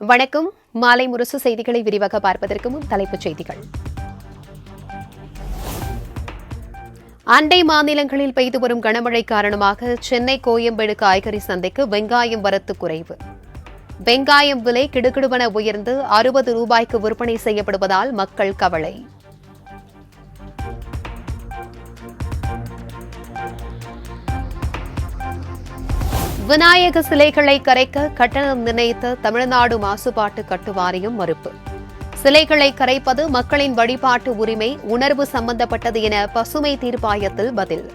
வணக்கம். மாலை முரசு செய்திகளை விரிவாக பார்ப்பதற்கு முன் தலைப்புச் செய்திகள். அண்டை மாநிலங்களில் பெய்து வரும் கனமழை காரணமாக சென்னை கோயம்பேடு காய்கறி சந்தைக்கு வெங்காயம் வரத்து குறைவு. வெங்காயம் விலை கிடுகிடுவென உயர்ந்து 60 ரூபாய்க்கு விற்பனை செய்யப்படுவதால் மக்கள் கவலை. விநாயக சிலைகளை கரைக்க கட்டணம் நிர்ணயித்த தமிழ்நாடு மாசுபாட்டு கட்டு வாரியம் மறுப்பு. சிலைகளை கரைப்பது மக்களின் வழிபாட்டு உரிமை, உணர்வு சம்பந்தப்பட்டது என பசுமை தீர்ப்பாயத்தில் பதில்.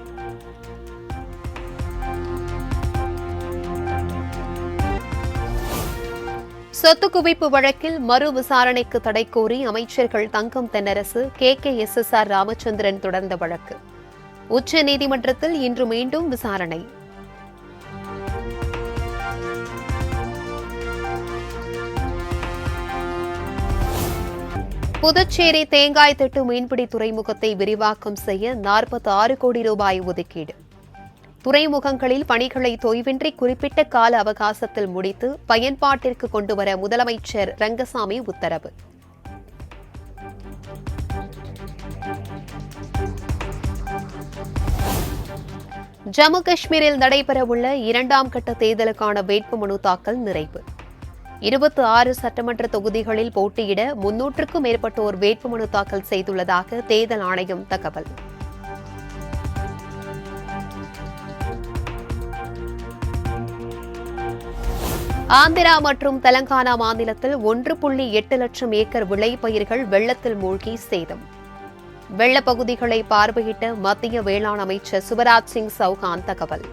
சொத்து குவிப்பு வழக்கில் மறு விசாரணைக்கு தடை கோரி அமைச்சர்கள் தங்கம் தென்னரசு, KKSSR ராமச்சந்திரன் தொடர்ந்த வழக்கு உச்சநீதிமன்றத்தில் இன்று மீண்டும் விசாரணை. புதுச்சேரி தேங்காய் திட்டு மீன்பிடி துறைமுகத்தை விரிவாக்கம் செய்ய 46 கோடி ரூபாய் ஒதுக்கீடு. துறைமுகங்களில் பணிகளை தொய்வின்றி குறிப்பிட்ட கால அவகாசத்தில் முடித்து பயன்பாட்டிற்கு கொண்டுவர முதலமைச்சர் ரங்கசாமி உத்தரவு. ஜம்மு காஷ்மீரில் நடைபெறவுள்ள 2ஆம் கட்ட தேர்தலுக்கான வேட்புமனு தாக்கல் நிறைவு. 26 சட்டமன்ற தொகுதிகளில் போட்டியிட 300க்கும் மேற்பட்டோர் வேட்புமனு தாக்கல் செய்துள்ளதாக தேர்தல் ஆணையம் தகவல். ஆந்திரா மற்றும் தெலங்கானா மாநிலத்தில் 1.8 லட்சம் ஏக்கர் விளைபயிர்கள் வெள்ளத்தில் மூழ்கி சேதம். வெள்ளப்பகுதிகளை பார்வையிட்ட மத்திய வேளாண் அமைச்சர் சிவராஜ் சிங் சௌகான் தகவல்.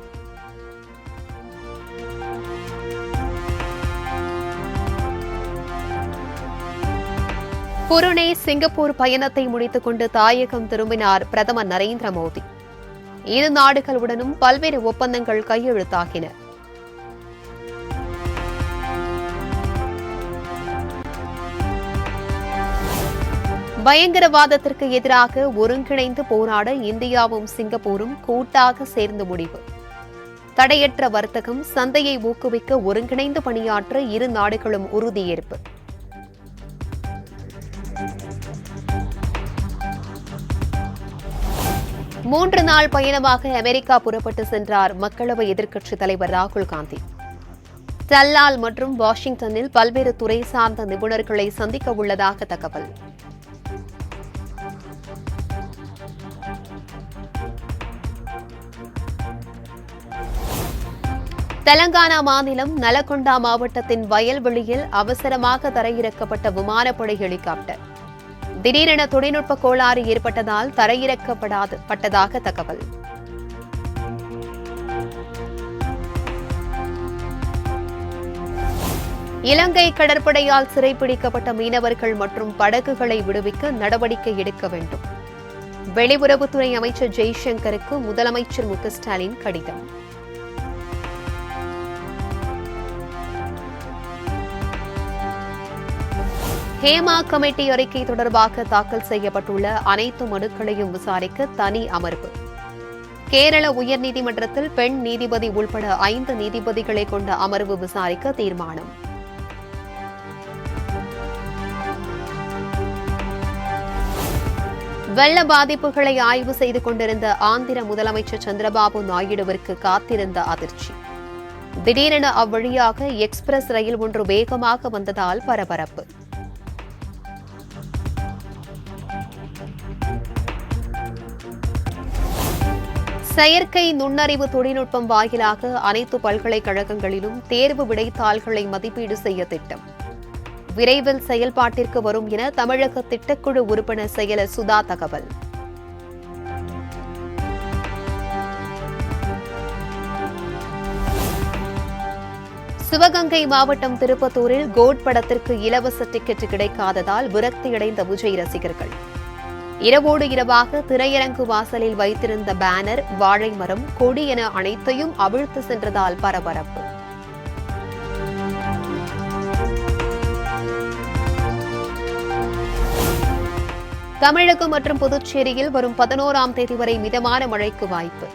புருனே சிங்கப்பூர் பயணத்தை முடித்துக் கொண்டு தாயகம் திரும்பினார் பிரதமர் நரேந்திர மோடி. இரு நாடுகளுடனும் பல்வேறு ஒப்பந்தங்கள் கையெழுத்தாகின. பயங்கரவாதத்திற்கு எதிராக ஒருங்கிணைந்து போராட இந்தியாவும் சிங்கப்பூரும் கூட்டாக சேர்ந்து முடிவு. தடையற்ற வர்த்தகம், சந்தையை ஊக்குவிக்க ஒருங்கிணைந்து பணியாற்ற இரு நாடுகளும் உறுதியேற்பு. மூன்று நாள் பயணமாக அமெரிக்கா புறப்பட்டு சென்றார் மக்களவை எதிர்க்கட்சித் தலைவர் ராகுல் காந்தி. டல்லாஸ் மற்றும் வாஷிங்டனில் பல்வேறு துறை சார்ந்த நிபுணர்களை சந்திக்க உள்ளதாக தகவல். தெலங்கானா மாநிலம் நலகொண்டா மாவட்டத்தின் வயல்வெளியில் அவசரமாக தரையிறக்கப்பட்ட விமானப்படை ஹெலிகாப்டர். திடீரென தொழில்நுட்ப கோளாறு ஏற்பட்டதால் தரையிறக்கப்பட்டதாக தகவல். இலங்கை கடற்படையால் சிறைப்பிடிக்கப்பட்ட மீனவர்கள் மற்றும் படகுகளை விடுவிக்க நடவடிக்கை எடுக்க வேண்டும். வெளியுறவுத்துறை அமைச்சர் ஜெய்சங்கருக்கு முதலமைச்சர் மு.க.ஸ்டாலின் கடிதம். ஹேமா கமிட்டி அறிக்கை தொடர்பாக தாக்கல் செய்யப்பட்டுள்ள அனைத்து மனுக்களையும் விசாரிக்க தனி அமர்வு. கேரள உயர்நீதிமன்றத்தில் பெண் நீதிபதி உள்பட 5 நீதிபதிகளை கொண்ட அமர்வு விசாரிக்க தீர்மானம். வெள்ள பாதிப்புகளை ஆய்வு செய்து கொண்டிருந்த ஆந்திர முதலமைச்சர் சந்திரபாபு நாயுடுவிற்கு காத்திருந்த அதிர்ச்சி. திடீரென அவ்வழியாக எக்ஸ்பிரஸ் ரயில் ஒன்று வேகமாக வந்ததால் பரபரப்பு. செயற்கை நுண்ணறிவு தொழில்நுட்பம் வாயிலாக அனைத்து பல்கலைக்கழகங்களிலும் தேர்வு விடைத்தாள்களை மதிப்பீடு செய்ய திட்டம். விரைவில் செயல்பாட்டிற்கு வரும் என தமிழக திட்டக்குழு உறுப்பினர் செயலர் சுதா தகவல். சிவகங்கை மாவட்டம் திருப்பத்தூரில் கோட் படத்திற்கு இலவச டிக்கெட் கிடைக்காததால் விரக்தியடைந்த விஜய் ரசிகர்கள். இரவோடு இரவாக திரையரங்கு வாசலில் வைத்திருந்த பேனர், வாழை மரம், கொடி என அனைத்தையும் அவிழ்த்து சென்றதால் பரபரப்பு. தமிழகம் மற்றும் புதுச்சேரியில் வரும் 11ஆம் தேதி வரை மிதமான மழைக்கு வாய்ப்பு.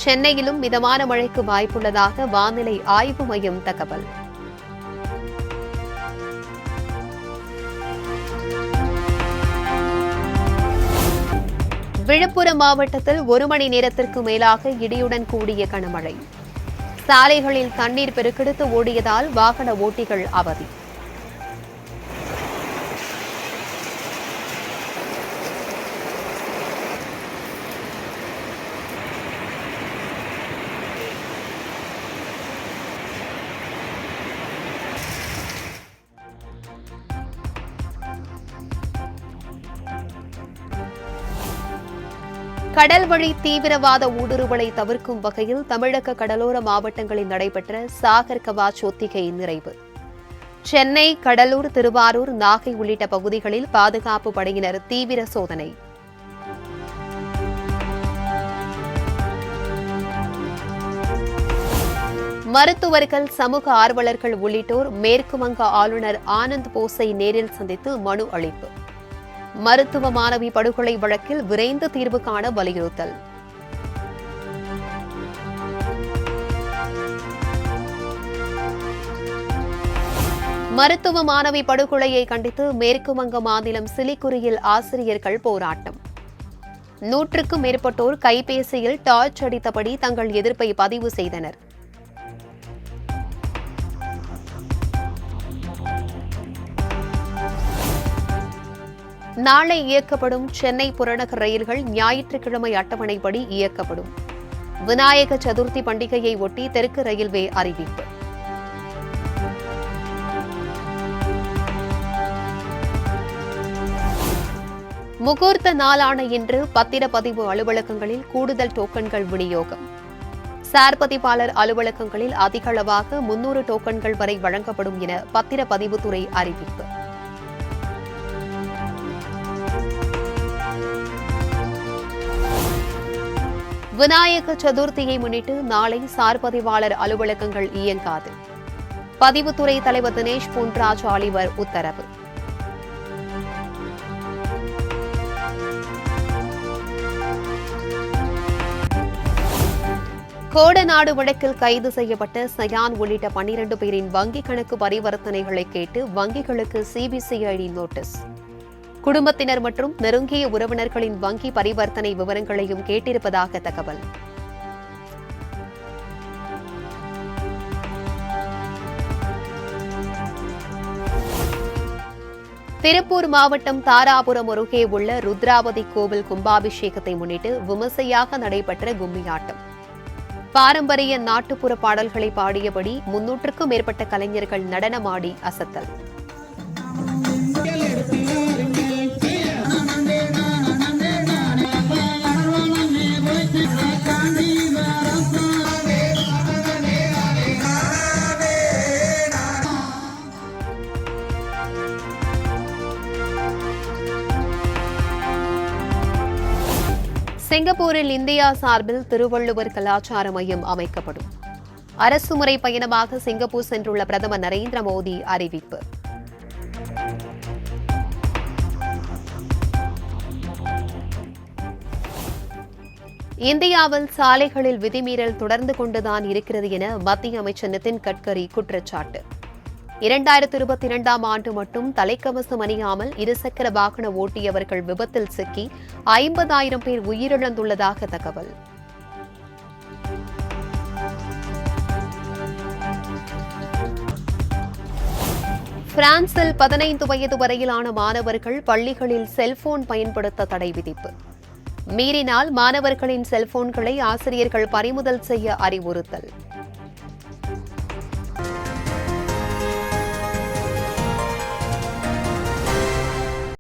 சென்னையிலும் மிதமான மழைக்கு வாய்ப்புள்ளதாக வானிலை ஆய்வு மையம் தகவல். விழுப்புரம் மாவட்டத்தில் 1 மணி நேரத்திற்கு மேலாக இடியுடன் கூடிய கனமழை. சாலைகளில் தண்ணீர் பெருக்கெடுத்து ஓடியதால் வாகன ஓட்டிகள் அவதி. கடல் வழி தீவிரவாத ஊடுருவலை தவிர்க்கும் வகையில் தமிழக கடலோர மாவட்டங்களில் நடைபெற்ற சாகர் கவாச் ஒத்திகை நிறைவு. சென்னை, கடலூர், திருவாரூர், நாகை உள்ளிட்ட பகுதிகளில் பாதுகாப்பு படையினர் தீவிர சோதனை. மருத்துவர்கள், சமூக ஆர்வலர்கள் உள்ளிட்டோர் மேற்கு வங்க ஆளுநர் ஆனந்த் போஸை நேரில் சந்தித்து மனு அளிப்பு. மருத்துவ மாணவி படுகொலை வழக்கில் விரைந்து தீர்வு காண வலியுறுத்தல். மருத்துவ மாணவி படுகொலையை கண்டித்து மேற்கு வங்க மாநிலம் சிலிகுரியில் ஆசிரியர்கள் போராட்டம். 100க்கும் மேற்பட்டோர் கைபேசியில் டார்ச் அடித்தபடி தங்கள் எதிர்ப்பை பதிவு செய்தனர். நாளை இயக்கப்படும் சென்னை புறநகர் ரயில்கள் ஞாயிற்றுக்கிழமை அட்டவணைப்படி இயக்கப்படும். விநாயக சதுர்த்தி பண்டிகையை ஒட்டி தெற்கு ரயில்வே அறிவிப்பு. முகூர்த்த நாளான இன்று பத்திரப்பதிவு அலுவலகங்களில் கூடுதல் டோக்கன்கள் விநியோகம். சார்பதிப்பாளர் அலுவலகங்களில் அதிகளவாக 300 டோக்கன்கள் வரை வழங்கப்படும் என பத்திரப்பதிவுத்துறை அறிவிப்பு. விநாயக சதுர்த்தியை முன்னிட்டு நாளை சார்பதிவாளர் அலுவலகங்கள் இயங்காது. பதிவுத்துறை தலைவர் தினேஷ் பொன்ராஜ் ஆலிவர் உத்தரவு. கோடநாடு வழக்கில் கைது செய்யப்பட்ட சயான் உள்ளிட்ட 12 பேரின் வங்கிக் கணக்கு பரிவர்த்தனைகளை கேட்டு வங்கிகளுக்கு சிபிசிஐடி நோட்டீஸ். குடும்பத்தினர் மற்றும் நெருங்கிய உறவினர்களின் வங்கி பரிவர்த்தனை விவரங்களையும் கேட்டிருப்பதாக தகவல். திருப்பூர் மாவட்டம் தாராபுரம் அருகே உள்ள ருத்ராவதி கோவில் கும்பாபிஷேகத்தை முன்னிட்டு விமர்சையாக நடைபெற்ற கும்மியாட்டம். பாரம்பரிய நாட்டுப்புற பாடல்களை பாடியபடி 300க்கும் மேற்பட்ட கலைஞர்கள் நடனமாடி அசத்தல். சிங்கப்பூரில் இந்தியா சார்பில் திருவள்ளுவர் கலாச்சார மையம் அமைக்கப்படும். அரசுமுறை பயணமாக சிங்கப்பூர் சென்றுள்ள பிரதமர் நரேந்திர மோடி அறிவிப்பு. இந்தியாவில் சாலைகளில் விதிமீறல் தொடர்ந்து கொண்டுதான் இருக்கிறது என மத்திய அமைச்சர் நிதின் கட்கரி குற்றச்சாட்டு. 2022ஆம் ஆண்டு மட்டும் தலைக்கவசம் அணியாமல் இருசக்கர வாகன ஓட்டியவர்கள் விபத்தில் சிக்கி 50,000 பேர் உயிரிழந்துள்ளதாக தகவல். பிரான்சில் 15 வயது வரையிலான மாணவர்கள் பள்ளிகளில் செல்போன் பயன்படுத்த தடை விதிப்பு. மீறினால் மாணவர்களின் செல்போன்களை ஆசிரியர்கள் பறிமுதல் செய்ய அறிவுறுத்தல்.